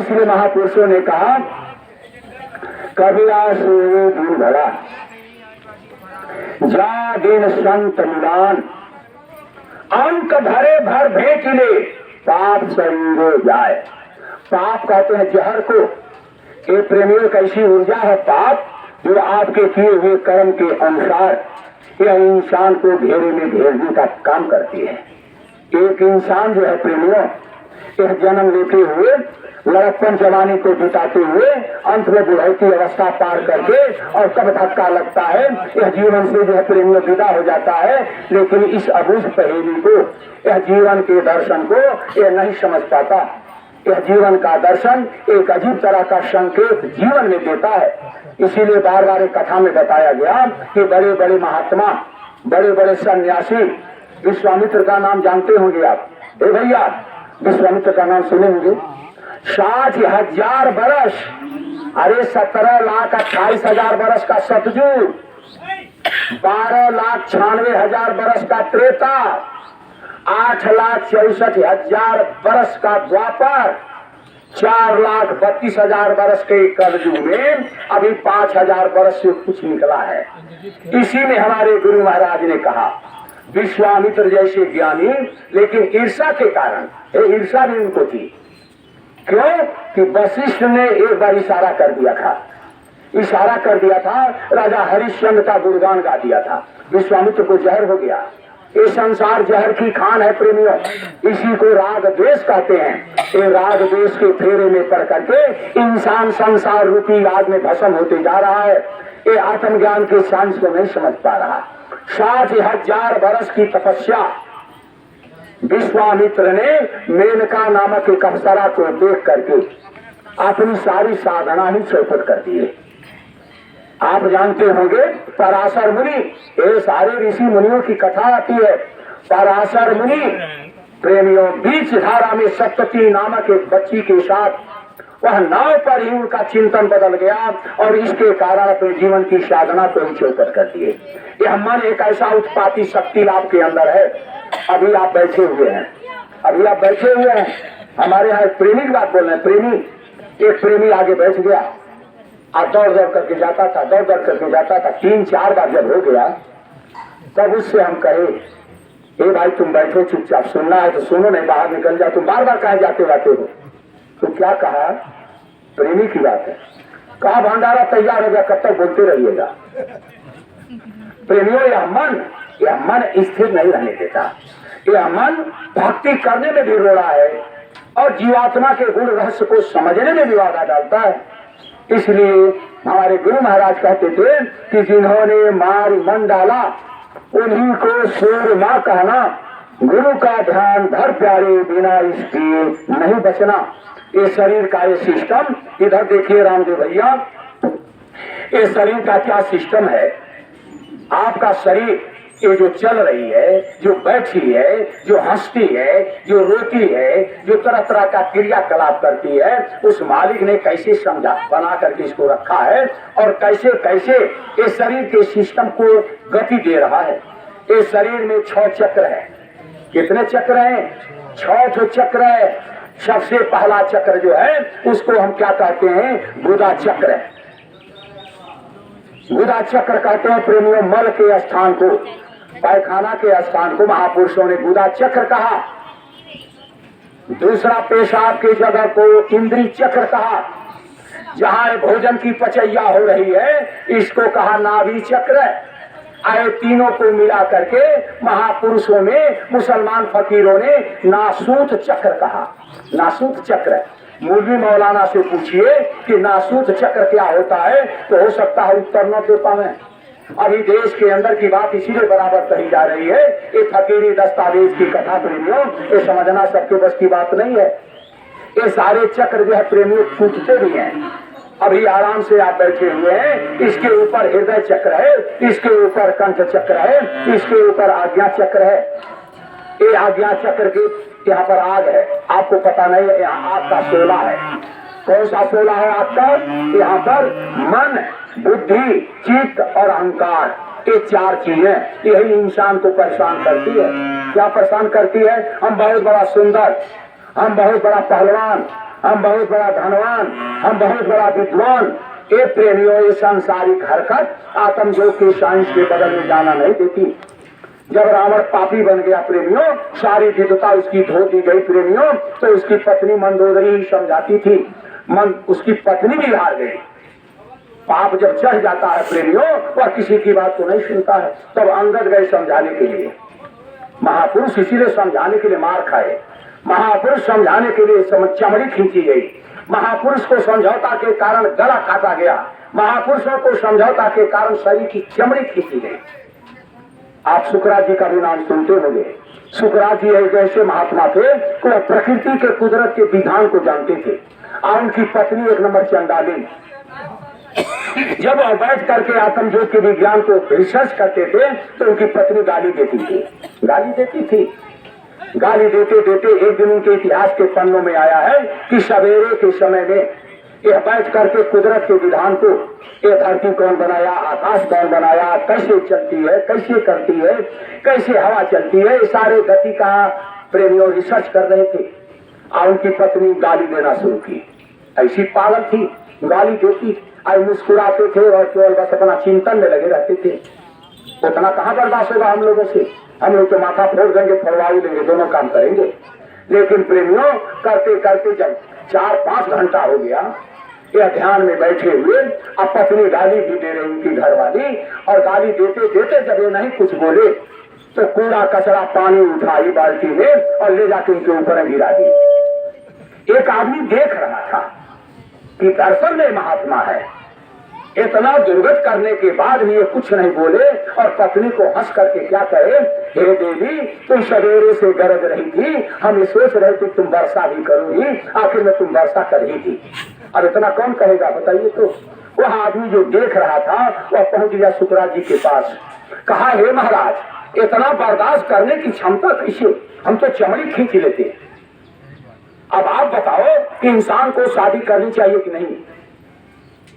इसलिए महापुरुषों ने कहा कबीरा सोए दूर भरा जा दिन संत मिलान, अंक भरे भर भेंट ले पाप शरीर जाए। पाप कहते हैं जहर को। ये प्रेमियों कैसी ऊर्जा है पाप, जो आपके किए हुए कर्म के अनुसार यह इंसान को घेरे में घेरने का काम करती है। एक इंसान जो है प्रेमियों, यह जन्म लेते हुए लड़कपन जवानी को बिताते हुए अंत में बुढ़ौती अवस्था पार करके और कब धक्का लगता है, यह जीवन से जो है प्रेमियों विदा हो जाता है। लेकिन इस अबूझ पहेली को, यह जीवन के दर्शन को यह नहीं समझ पाता। यह जीवन का दर्शन एक अजीब तरह का संकेत जीवन में देता है। इसीलिए बार बार कथा में बताया गया कि बड़े बड़े महात्मा, बड़े बड़े सन्यासी, विश्वामित्र का नाम जानते होंगे आप। ए भैया, विश्वामित्र का नाम सुने होंगे। 60,000 बरस, अरे 17,28,000 बरस का सतयुग, 12,96,000 बरस का त्रेता, 8,64,000 बरस का द्वापर, 4,32,000 बरस के कलयुग में अभी 5,000 बरस से कुछ निकला है। इसी में हमारे गुरु महाराज ने कहा विश्वामित्र जैसे ज्ञानी, लेकिन ईर्षा के कारण, ईर्षा भी उनको थी। क्यों कि वशिष्ठ ने एक बार इशारा कर दिया था, राजा हरिश्चंद्र का गुणगान गा दिया था, विश्वामित्र को जहर हो गया। ये संसार जहर की खान है प्रेमियों, इसी को राग द्वेष कहते हैं। ये राग द्वेष के फेरे में पड़ करके इंसान संसार रूपी आग में भस्म होते जा रहा है। ये आत्मज्ञान के सांस को नहीं समझ पा रहा। 60,000 बरस की तपस्या विश्वामित्र ने मेनका नामक एक अप्सरा को देख करके अपनी सारी साधना ही चौपट कर दिए। आप जानते होंगे पराशर मुनि, ये सारे ऋषि मुनियों की कथा आती है। पराशर मुनि प्रेमियों बीच धारा में सप्तती नामक एक बच्ची के साथ वह नाव पर ही उनका चिंतन बदल गया और इसके कारण अपने जीवन की साधना को ही चौपट कर दिए। यह मन एक ऐसा उत्पाती शक्ति आपके अंदर है। अभी आप बैठे हुए हैं, हमारे यहाँ एक प्रेमी की बात बोल रहे हैं। एक प्रेमी आगे बैठ गया और दौड़ दौड़ करके जाता था। 3-4 बार जब हो गया तब उससे हम कहे ए भाई तुम बैठो चुपचाप, सुनना है तो सुनो, नहीं बाहर निकल जाओ, तुम बार बार कहा जाते हो। तो क्या कहा, प्रेमी की बात है, कहा भंडारा तैयार हो गया, कब तक बोलते रहिएगा। प्रेमियों यह मन स्थिर नहीं रहने देता। यह मन भक्ति करने में भी रो रहा है और जीवात्मा के गुण रहस्य को समझने में भी बाधा डालता है। इसलिए हमारे गुरु महाराज कहते थे कि जिन्होंने मार मन डाला उन्हीं को सूरमा कहना, गुरु का ध्यान धर प्यारे बिना इसके नहीं बचना। ये शरीर का ये सिस्टम, इधर देखिए रामदेव भैया, ये शरीर का क्या सिस्टम है। आपका शरीर ये जो चल रही है, जो बैठी है, जो हंसती है, जो रोती है, जो तरह तरह का क्रियाकलाप करती है, उस मालिक ने कैसे समझा बना करके इसको रखा है और कैसे कैसे इस शरीर के सिस्टम को गति दे रहा है। इस शरीर में 6 चक्र है। कितने चक्र हैं? 6 चक्र है। सबसे पहला चक्र जो है उसको हम क्या कहते हैं? गुदा चक्र। गुदा चक्र कहते हैं प्रेमियों मल के स्थान को, पैखाना के स्थान को महापुरुषों ने गुदा चक्र कहा। दूसरा पेशाब की जगह को इंद्री चक्र कहा। जहां भोजन की पचैया हो रही है इसको कहा नाभि चक्र। आए तीनों को मिला करके महापुरुषों ने, मुसलमान फकीरों ने नासूत चक्र कहा। नासूत चक्र, मौलवी मौलाना से पूछिए कि नासूत चक्र क्या होता है तो हो सकता है उत्तर न दे पाए। अभी देश के अंदर की बात इसीलिए बराबर कही जा रही है। ये फकीरी दस्तावेज की कथा प्रेमियों, ये समझना सबके बस की बात नहीं है। ये सारे चक्र जो है प्रेमियों टूटते भी हैं। अभी आराम से आप बैठे हुए हैं, इसके ऊपर हृदय चक्र है, इसके ऊपर कंठ चक्र है, इसके ऊपर आज्ञा चक्र है। ये आज्ञा चक्र के यहाँ पर आग है, आपको पता नहीं है। यहाँ आग का शोला है। कौन सा शोला है आपका? यहाँ पर मन, बुद्धि, चित्त और अहंकार, ये 4 चीजें यही इंसान को परेशान करती है। क्या परेशान करती है? हम बहुत बड़ा सुंदर, हम बहुत बड़ा पहलवान, हम बहुत बड़ा धनवान, हम बहुत बड़ा विद्वान। ये प्रेमियों, ये सांसारिक हरकत आत्मयोग के साइंस के बगल में जाना नहीं देती। जब रावण पापी बन गया प्रेमियों, सारी विद्वता उसकी धो दी गई प्रेमियों, तो उसकी पत्नी मंदोदरी ही समझाती थी, उसकी पत्नी भी हार गई। पाप जब चढ़ जाता है प्रेमियों, वह किसी की बात को नहीं सुनता है। तब अंगद गए समझाने के लिए। महापुरुष इसीलिए समझाने के लिए मार खाए, महापुरुष समझाने के लिए चमड़ी खींची गई, महापुरुष को समझौता के कारण गला काटा गया, महापुरुषों को समझौता के कारण शरीर की चमड़ी खींची गई। आप सुकरात जी का भी नाम सुनते होंगे। सुकरात जी एक ऐसे महात्मा थे कि वह प्रकृति के कुदरत के विधान को जानते थे, और उनकी पत्नी एक नंबर चंडाली। जब वह बैठ करके आत्मयोग के विज्ञान को रिसर्च करते थे तो उनकी पत्नी गाली देती थी, गाली देती थी। गाली देते देते एक दिन उनके इतिहास के पन्नों में आया है कि सवेरे के समय में यह बैठ करके कुदरत के विधान को, ये धरती कौन बनाया, आकाश कौन बनाया, कैसे चलती है, कैसे करती है, कैसे हवा चलती है, सारे गति का प्रेमियों रिसर्च कर रहे थे। और उनकी पत्नी गाली देना शुरू की। ऐसी पागल थी, गाली देती, और मुस्कुराते थे और केवल बस अपना चिंतन में लगे रहते थे। उतना कहाँ बर्दाश्त होगा हम लोगों से, हम लोग तो माथा फोड़ देंगे, फरवा ही देंगे, दोनों काम करेंगे। लेकिन प्रेमियों, करते करते जब 4-5 घंटा हो गया, यह ध्यान में बैठे हुए, अब पत्नी गाली भी दे रही उनकी घरवाली, और गाली देते देते जब ये नहीं कुछ बोले तो कूड़ा कचरा पानी उठाई बाल्टी में और ले जाके उनके ऊपर गिरा दी। एक आदमी देख रहा था कि दरअसल में महात्मा है। इतना दुर्गत करने के बाद भी ये कुछ नहीं बोले, और पत्नी को हंस करके क्या कहे, हे देवी, तुम सवेरे से गरज रही थी, हम ये सोच रहे थे तुम वर्षा भी करोगी, आखिर में तुम वर्षा कर ही थी। अब इतना कौन कहेगा बताइए। तो वह आदमी जो देख रहा था वह पहुंच गया सुकरात जी के पास, कहा, हे महाराज, इतना बर्दाश्त करने की क्षमता कैसे, हम तो चमड़ी खींच लेते। अब आप बताओ कि इंसान को शादी करनी चाहिए कि नहीं।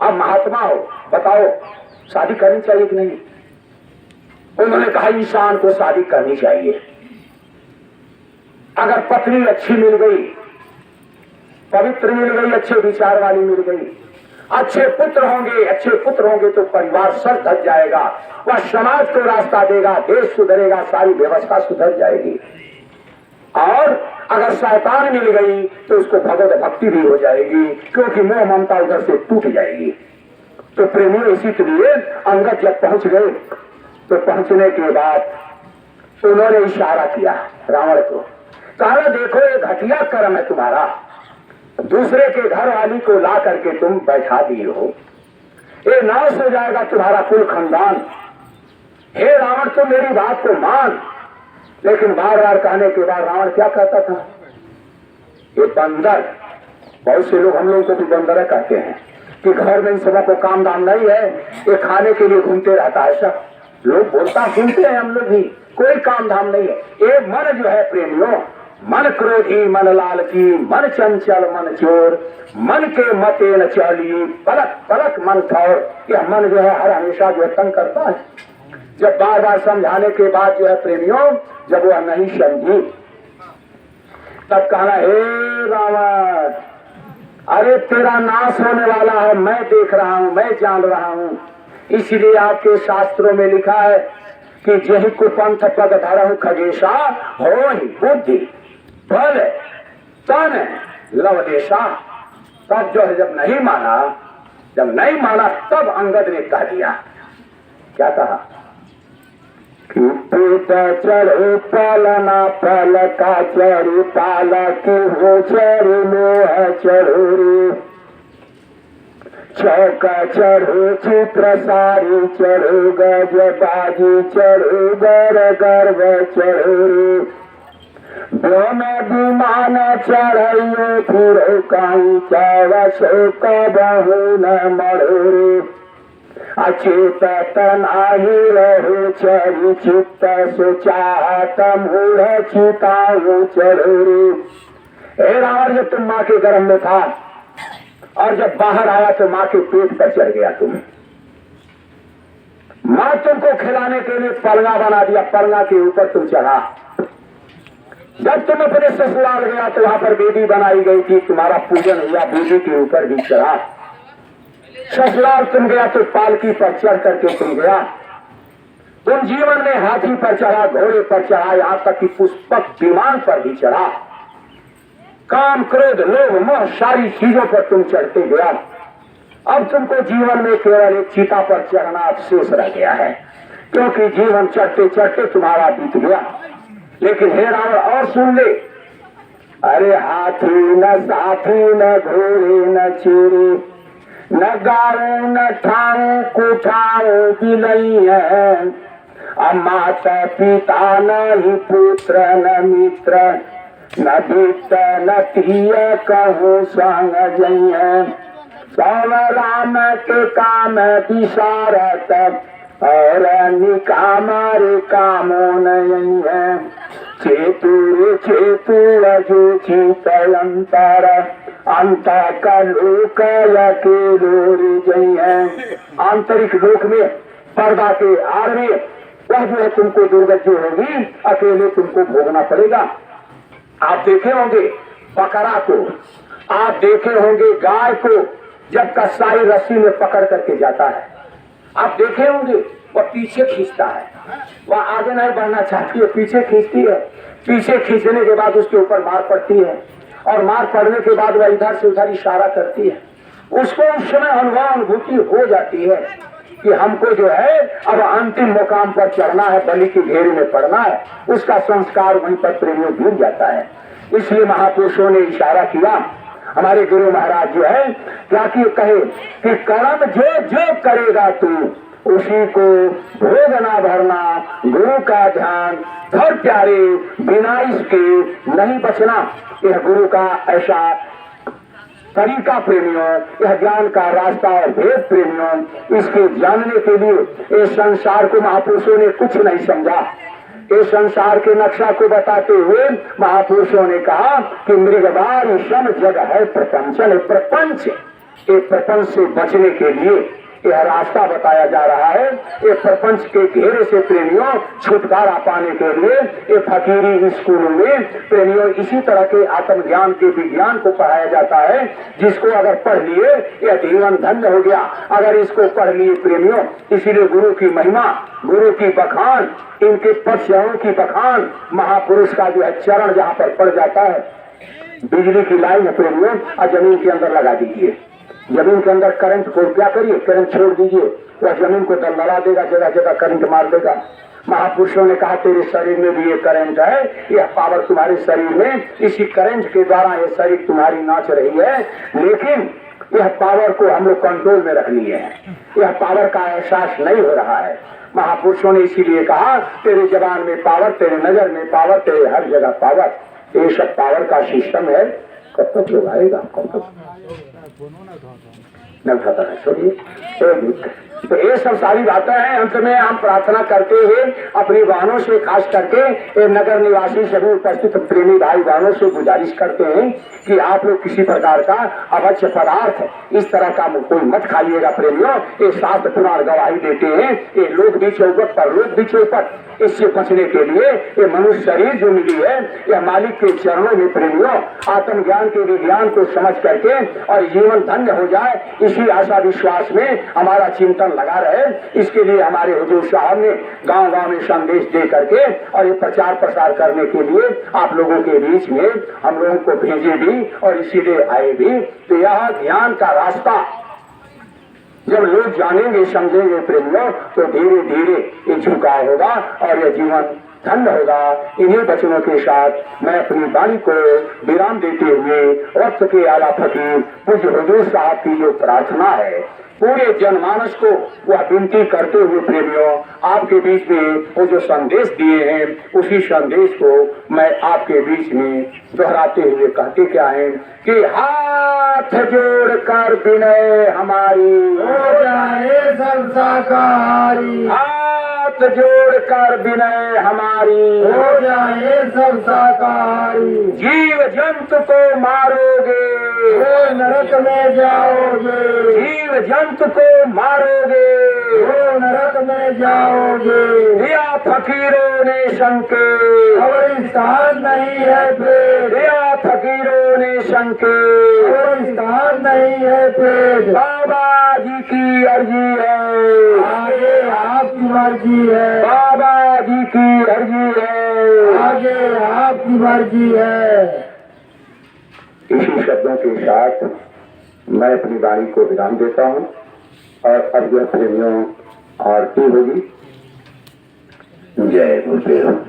अब महात्मा हो, बताओ शादी करनी चाहिए कि नहीं। उन्होंने कहा इंसान को शादी करनी चाहिए। अगर पत्नी अच्छी मिल गई, पवित्र मिल गई, अच्छे विचार वाली मिल गई, अच्छे पुत्र होंगे तो परिवार सच धज जाएगा, वह समाज को रास्ता देगा, देश सुधरेगा, सारी व्यवस्था सुधर जाएगी। और अगर शैतान मिल गई तो उसको भगवत भक्ति भी हो जाएगी, क्योंकि मोह ममता उधर से टूट जाएगी। तो प्रेमियों, इसीलिए अंगद जब पहुंच गए तो पहुंचने के बाद उन्होंने इशारा किया रावण को, कहा, देखो ये घटिया कर्म है तुम्हारा, दूसरे के घर वाली को ला करके तुम बैठा दिए हो, ये नाश हो जाएगा तुम्हारा कुल खानदान। हे रावण, तुम मेरी बात को मान। लेकिन बार बार कहने के बाद रावण क्या कहता था, ये बंदर, बहुत से लोग हम लोगों को भी बंदर कहते हैं कि घर में इन सबों को काम दाम नहीं है, ये खाने के लिए घूमते रहता है। सब लोग बोलता सुनते हैं हम लोग भी, कोई काम धाम नहीं है। ये मन जो है प्रेमियों, मन क्रोधी, मन लालची, मन चंचल, मन चोर, मन के मते न चली, पलक पलक मन ठौर, यह मन जो है हर हमेशा जो तंग करता है। जब बार बार समझाने के बाद जो है प्रेमियों, जब वह नहीं समझी, तब कहना, हे रावण, अरे तेरा नाश होने वाला है, मैं देख रहा हूं, मैं जान रहा हूं। इसलिए आपके शास्त्रों में लिखा है कि जही कुपंथ पद धरहु खगेशा, हो ही बुद्धि बल तन लवदेशा। तब जो है जब नहीं माना तब अंगद ने कह दिया, क्या कहा, चढ़ो पालना पल का चढ़ी पाला की हो चढ़ी मोह चढ़ो रे, चौका चढ़ो चित्र सारी चढ़ो गज बाजी चढ़ो गर गर्व चढ़ो रे, ब्योम विमान चढ़ो फिरो कहीं चाव शोक बहु न मढ़ो रे, अचेत तनाही रहो चरी चित्त सुचाहत मूढ़ चिताऊ चढ़ो रे। हे रावण, जब तुम माँ के गर्भ में था और जब बाहर आया तो माँ के पेट पर चढ़ गया तुम। माँ तुमको खिलाने के लिए पलंगा बना दिया, पलंगा के ऊपर तुम चढ़ा। जब तुम अपने ससुराल गया तो वहां पर बेदी बनाई गई थी, तुम्हारा पूजन हुआ, बेदी के ऊपर भी चढ़ा। ससुराल तुम गया तो पालकी पर चढ़ करके तुम गया। तुम जीवन में हाथी पर चढ़ा, घोड़े पर चढ़ा, यहाँ तक कि पुष्पक विमान पर भी चढ़ा। काम, क्रोध, लोभ, मोह सारी चीजों पर तुम चढ़ते गया। अब तुमको जीवन में केवल एक चिता पर चढ़ना अफसोस रह गया है, क्योंकि जीवन चढ़ते चढ़ते तुम्हारा बीत गया। लेकिन हे रावण, और सुन ले, अरे हाथी न साथी न घोड़े न चेरे, न गाँव न ठाऊ कुठाऊ बिलई है, माता पिता न ही पुत्र न मित्र, न बीत न प्रिय कहूँ संग जइए, सब राम के काम विसारत और निकाम रे कामो नहीं है, चेतु रे चेतु अजु चित अंतर, अंत का लोक के लोरी जइए। आंतरिक लोक में पर्दा के आड़ में वह जो है तुमको दुर्गति होगी, अकेले तुमको भोगना पड़ेगा। आप देखे होंगे बकरा को, आप देखे होंगे गाय को, जब कसाई रस्सी में पकड़ करके जाता है, आप देखे होंगे वह पीछे खींचता है, वह आगे नहीं बढ़ना चाहती है, पीछे खींचती है। पीछे खींचने के बाद उसके ऊपर मार पड़ती है, और मार पड़ने के बाद वह इधर से उधर इशारा करती है। उसको उस समय अनुभूति हो जाती है कि हमको जो है अब अंतिम मुकाम पर चढ़ना है, बलि की घेरे में पड़ना है। उसका संस्कार वहीं पर प्रेमियों डूब जाता है। इसलिए महापुरुषों ने इशारा किया, हमारे गुरु महाराज जो है क्या कि कहे कि कर्म जो जो करेगा तू उसी को भोगना भरना, गुरु का ध्यान धर प्यारे, बिना इसके नहीं बचना। यह गुरु का ऐसा तरीका प्रेमियों, यह ज्ञान का रास्ता और भेद प्रेमियों, इसके जानने के लिए इस संसार को महापुरुषों ने कुछ नहीं समझा। इस संसार के नक्शा को बताते हुए महापुरुषों ने कहा कि मृगवार सम जग है प्रपंचन, प्रपंच, ये प्रपंच से बचने के लिए यह रास्ता बताया जा रहा है। ये प्रपंच के घेरे से प्रेमियों छुटकारा पाने के लिए ये फकीरी स्कूलों में प्रेमियों इसी तरह के आत्मज्ञान के विज्ञान को पढ़ाया जाता है, जिसको अगर पढ़ लिए यह जीवन धन्य हो गया। अगर इसको पढ़ लिए प्रेमियों, इसीलिए गुरु की महिमा, गुरु की बखान, इनके पक्षों की बखान, महापुरुष का जो है चरण जहाँ पर पड़ जाता है, बिजली की लाइन है प्रेमियों, और जमीन के अंदर लगा दीजिए। जमीन के अंदर करंट को क्या करिए, करंट छोड़ दीजिए, वह जमीन को दलदला देगा, जगह जगह करंट मार देगा। महापुरुषों ने कहा तेरे शरीर में भी ये करंट है, यह पावर तुम्हारे शरीर में, इसी करंट के द्वारा ये शरीर तुम्हारी नाच रही है, लेकिन यह पावर को हम लोग कंट्रोल में रख लिए हैं, यह पावर का एहसास नहीं हो रहा है। महापुरुषों ने इसीलिए कहा तेरे जबान में पावर, तेरे नजर में पावर, तेरे हर जगह पावर, ये सब पावर का सिस्टम है। कब तक लोग आएगा, कब तक न उठाता है, छोड़िए। तो ये सब सारी बातें हैं। अंत में हम प्रार्थना करते हुए अपनी वाहनों से, खास करके नगर निवासी सभी उपस्थित प्रेमी भाई बहनों से गुजारिश करते हैं कि आप लोग किसी प्रकार का अभक्ष्य पदार्थ इस तरह का कोई मत खाइएगा प्रेमियों। ये शास्त्र पुराण गवाही देते हैं, ये लोग भी चौपट पर, लोग भी चौपट, इससे बचने के लिए ये मनुष्य शरीर जो मिली है, यह मालिक के चरणों में प्रेमियों आत्मज्ञान के विज्ञान को समझ करके और जीवन धन्य हो जाए, इसी आशा विश्वास में हमारा चिंतन लगा रहे। इसके लिए हमारे हुजूर साहब ने गांव गांव में संदेश दे करके और ये प्रचार प्रसार करने के लिए आप लोगों के बीच में हम लोगों को भेजे भी और इसीलिए आए भी। तो यह ज्ञान का रास्ता जब लोग जानेंगे, समझेंगे प्रेमियों, तो धीरे धीरे ये झुकाव होगा और यह जीवन धन्य होगा। इन्हीं वचनों के साथ मैं अपनी वाणी को विराम देते हुए वक्त के आला फकीर पूज्य हुजूर साहब की जो प्रार्थना है, पूरे जनमानस को वह विनती करते हुए प्रेमियों आपके बीच में वो जो संदेश दिए हैं, उसी संदेश को मैं आपके बीच में दोहराते हुए कहते क्या है कि हाथ जोड़कर विनय हमारी हो जाए सब साकारी, हाथ जोड़कर विनय हमारी हो जाए सब साकारी। जीव जंतु को मारोगे वो नरक में जाओगे, जीव जंतु को मारोगे, वो नरक में जाओगे। दिया फकीरों ने शंके, कब्रिस्तान नहीं है पेट, दिया फकीरों ने शंके, कब्रिस्तान नहीं है पेट। बाबा जी की अर्जी है, आगे आपकी मर्जी है, बाबा जी की अर्जी है, आगे आपकी मर्जी है। इसी शब्दों के साथ मैं अपनी वाणी को विराम देता हूँ और अब यह प्रेमियों आरती होगी। जय गुरुदेव।